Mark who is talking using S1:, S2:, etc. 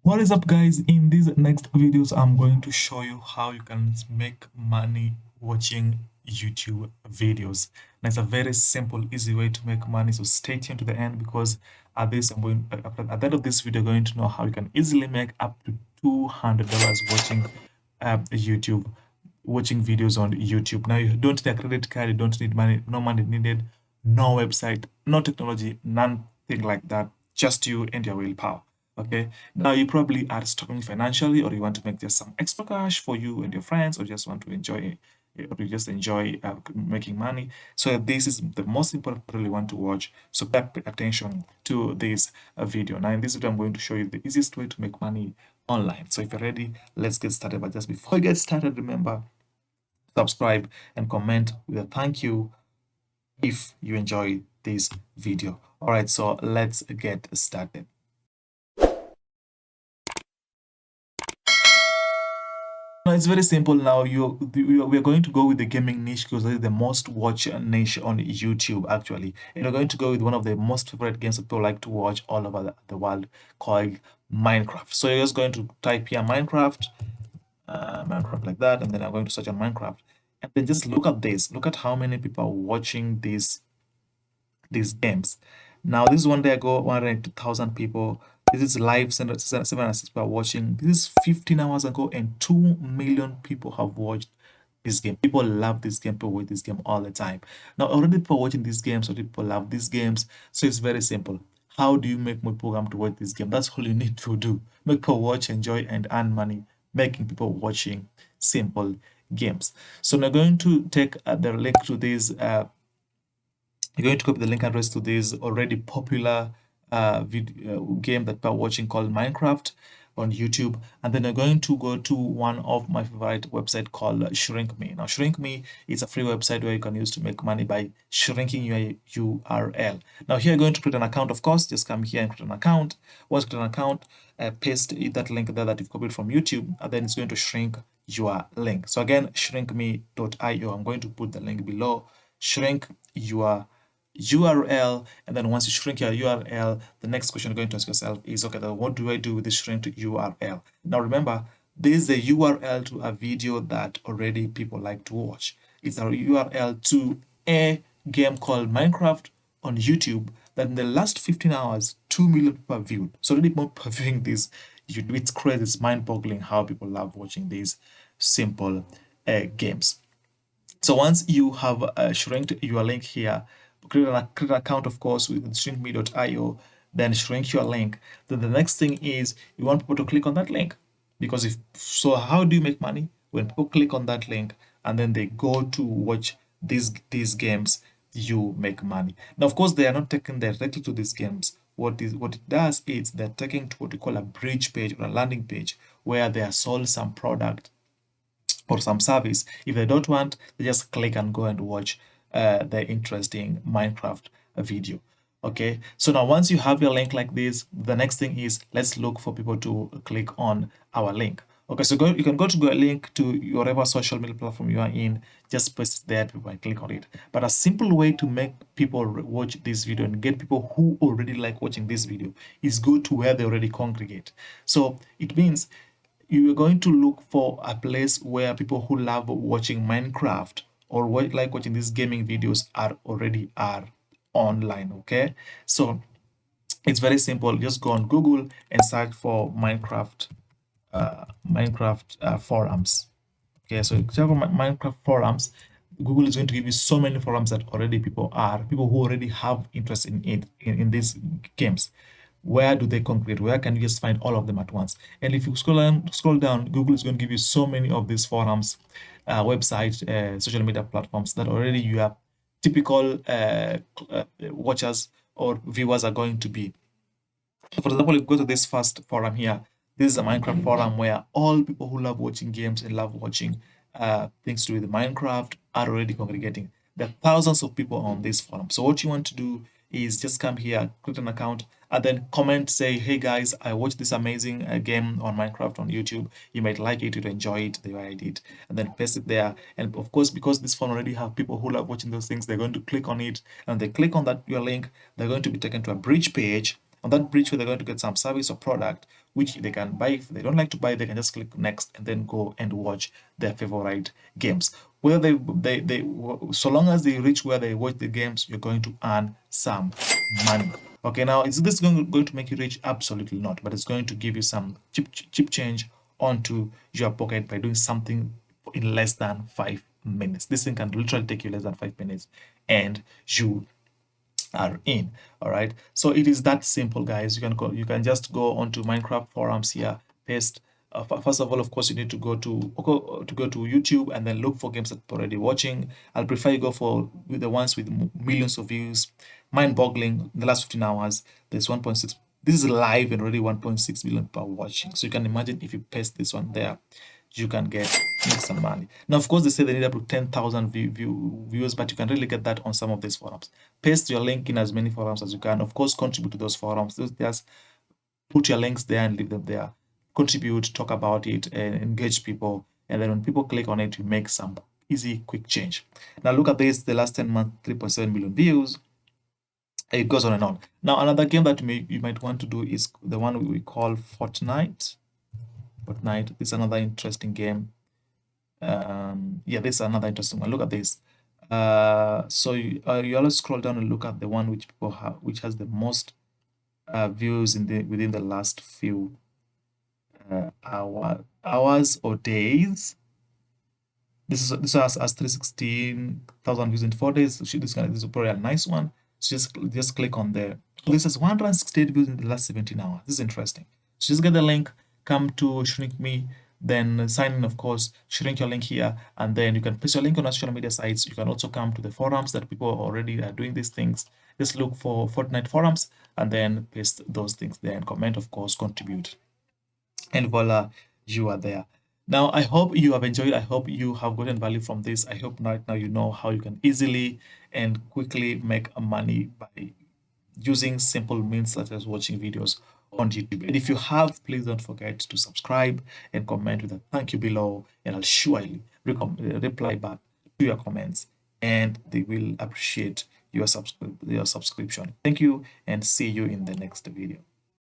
S1: What is up, guys? In these next videos I'm going to show you how you can make money watching YouTube videos. And it's a very simple, easy way to make money, so stay tuned to the end, because at the end of this video, you're going to know how you can easily make up to $200 watching videos on YouTube. Now, you don't need a credit card, you don't need money, no money needed, no website, no technology, nothing like that, just you and your willpower. Okay, now you probably are struggling financially, or you want to make just some extra cash for you and your friends, or just want to enjoy, or you just enjoy making money. So this is the most important part you want to watch. So pay attention to this video. Now in this video, I'm going to show you the easiest way to make money online. So if you're ready, let's get started. But just before we get started, remember, subscribe and comment with a thank you if you enjoy this video. All right, so let's get started. No, it's very simple now. We're going to go with the gaming niche because that is the most watched niche on YouTube, actually. And we're going to go with one of the most favorite games that people like to watch all over the world, called Minecraft. So you're just going to type here Minecraft, Minecraft like that, and then I'm going to search on Minecraft. And then just look at this. Look at how many people are watching these games. Now, this is one day ago, 102,000 people. This is live, 706 people are watching. This is 15 hours ago, and 2 million people have watched this game. People love this game. People watch this game all the time. Now, already people watching these games, so people love these games. So it's very simple. How do you make more program to watch this game? That's all you need to do. Make people watch, enjoy, and earn money, making people watching simple games. So now going to take the link to this you're going to copy the link address to this already popular game that we're watching called Minecraft on YouTube, and then you're going to go to one of my favorite website called Shrink Me. Now, Shrink Me is a free website where you can use to make money by shrinking your URL. Now, here you're going to create an account, of course. Just come here and create an account. Once you create an account, paste that link there that you've copied from YouTube, and then it's going to shrink your link. So again, shrinkme.io. I'm going to put the link below. Shrink your URL, and then once you shrink your URL, the next question you're going to ask yourself is, okay, then what do I do with this shrinked URL? Now remember, this is the URL to a video that already people like to watch. It's a URL to a game called Minecraft on YouTube that in the last 15 hours, 2 million people viewed. So already more people viewing this. It's crazy, it's mind-boggling how people love watching these simple games. So once you have shrinked your link here, create an account, of course, with shrinkme.io, then shrink your link. Then the next thing is you want people to click on that link, because how do you make money? When people click on that link and then they go to watch these games, you make money. Now, of course, they are not taken directly to these games. What it does is they're taking to what we call a bridge page or a landing page, where they are sold some product or some service. If they don't want, they just click and go and watch the interesting Minecraft video. Okay, so now once you have your link like this, the next thing is let's look for people to click on our link. Okay, so you can go to a link to whatever social media platform you are in, just paste it there, people click on it. But a simple way to make people watch this video and get people who already like watching this video is go to where they already congregate. So it means you are going to look for a place where people who love watching Minecraft or like watching these gaming videos are online. Okay, so it's very simple. Just go on Google and search for Minecraft forums. Okay, so if you have Minecraft forums, Google is going to give you so many forums that already people who already have interest in it, in these games. Where do they congregate? Where can you just find all of them at once? And if you scroll down, Google is going to give you so many of these forums, websites, social media platforms that already you have typical watchers or viewers are going to be. For example, if you go to this first forum here, this is a Minecraft forum where all people who love watching games and love watching things to do with Minecraft are already congregating. There are thousands of people on this forum. So what you want to do is just come here, create an account, and then comment, say, hey guys, I watched this amazing game on Minecraft on YouTube. You might like it, you'll enjoy it the way I did, and then paste it there. And of course, because this forum already have people who love watching those things, they're going to click on it, and they click on that your link, they're going to be taken to a bridge page. On that bridge, they're going to get some service or product which they can buy. If they don't like to buy, they can just click next and then go and watch their favorite games. Where so long as they reach where they watch the games, you're going to earn some money. Okay, now is this going to make you rich? Absolutely not, but it's going to give you some cheap change onto your pocket by doing something in less than 5 minutes. This thing can literally take you less than 5 minutes, and you are in. All right, so it is that simple, guys. You can just go onto Minecraft forums here, paste. First of all, of course, you need to go to YouTube and then look for games that you're already watching. I'll prefer you go for the ones with millions of views. Mind-boggling. In the last 15 hours, there's 1.6. This is live and already 1.6 million people watching. So you can imagine if you paste this one there, you can make some money. Now, of course, they say they need up to 10,000 views, but you can really get that on some of these forums. Paste your link in as many forums as you can. Of course, contribute to those forums. Just put your links there and leave them there. Contribute, talk about it, and engage people. And then when people click on it, you make some easy, quick change. Now, look at this. The last 10 months, 3.7 million views. It goes on and on. Now, another game that you might want to do is the one we call Fortnite. Fortnite. This is another interesting game. Yeah, this is another interesting one. Look at this. So you always scroll down and look at the one which people have, which has the most views within the last few hours or days. This has 316,000 views in 4 days. This is probably a nice one. So just click on there. This has 168 views in the last 17 hours. This is interesting. So just get the link, come to Shrink Me, then sign in, of course, shrink your link here, and then you can paste your link on our social media sites. You can also come to the forums that people already are doing these things. Just look for Fortnite forums and then paste those things there and comment, of course, contribute. And voila, you are there. Now, I hope you have enjoyed. I hope you have gotten value from this. I hope right now you know how you can easily and quickly make money by using simple means such as watching videos on YouTube. And if you have, please don't forget to subscribe and comment with a thank you below, and I'll surely reply back to your comments, and they will appreciate your subscription. Thank you, and see you in the next video.